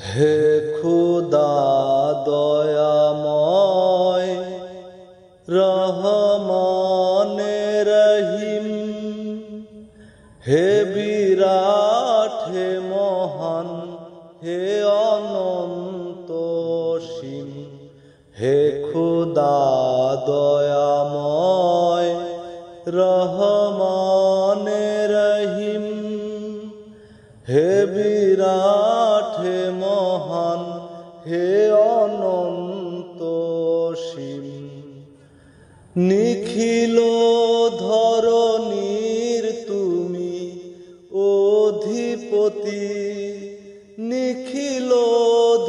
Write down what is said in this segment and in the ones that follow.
হে খুদা দয়াময় রহমানে রহিম, হে বিরাট হে মহান হে অনন্ত সীম, হে খুদা দয়াময় রহমানে রহিম, হে বিরাট হে মহান হে অনন্ত সীম। নিখিল ধরণীর তুমি অধিপতি, নিখিল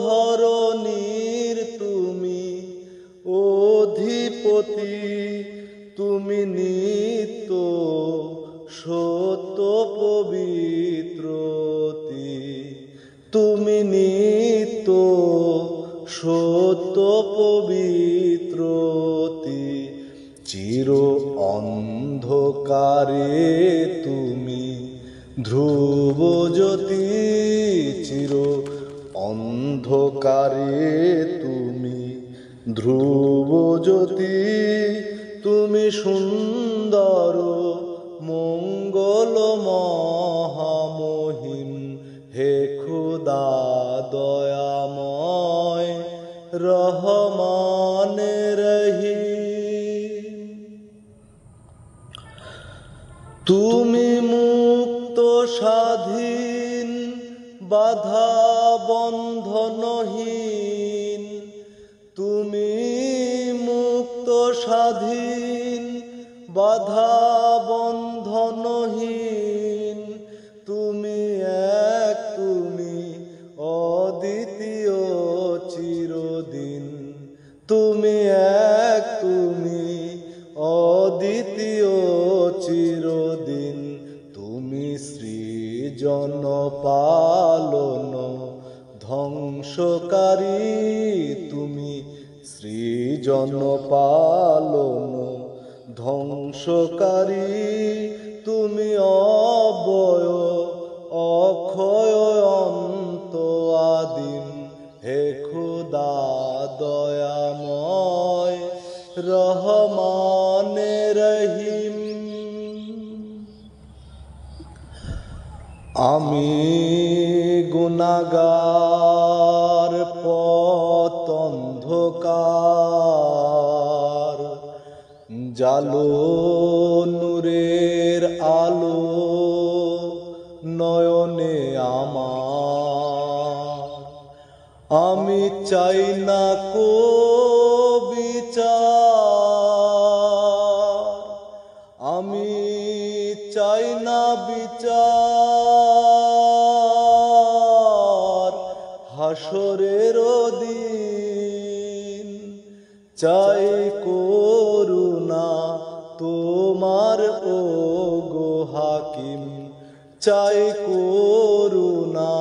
ধরণীর তুমি অধিপতি, তুমি নিত্য সত্য পবিত্রতি, তুমি নিত্য সত্য পবিত্রতি। চির অন্ধকারে তুমি ধ্রুব জ্যোতি, চির অন্ধকারে তুমি ধ্রুব জ্যোতি, তুমি সুন্দর মঙ্গল মহামহিম, হে খুদা দয়াময় রহমানে রহিম। তুমি মুক্ত স্বাধীন বাধা বন্ধনহীন, তুমি মুক্ত স্বাধীন বাধা বন্ধনহীন, তুমি এক, তুমি অদ্বিতীয় চিরদিন, তুমি এক, তুমি অদ্বিতীয় চিরদিন, তুমি সৃজন পালন ধ্বংসকারী, তুমি সৃজন পালন ধ্বংসকারী, তুমি অব্যয় অক্ষয় অন্ত আদিম, হে খুদা দয়াময় রহমানে রহিম। আমি গুনাহগার পথ অন্ধকার, জালো নূরের আলো নয়নে আমার, আমি চাই না কো বিচার, আমি চাই না বিচার হাসরের দিন, চাই করুণা তোমার ও গো হাকিম, চাই করুণা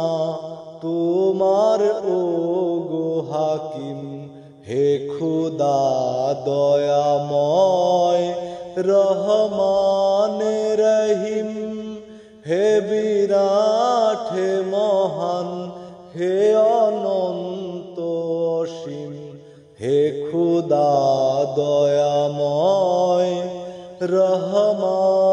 তোমার ও গো হাকিম, হে খুদা দয়াময় রহমানে রহিম, হে বিরাট হে মহান হে অনন্ত অসীম, হে খুদা দয়াময় রহমান।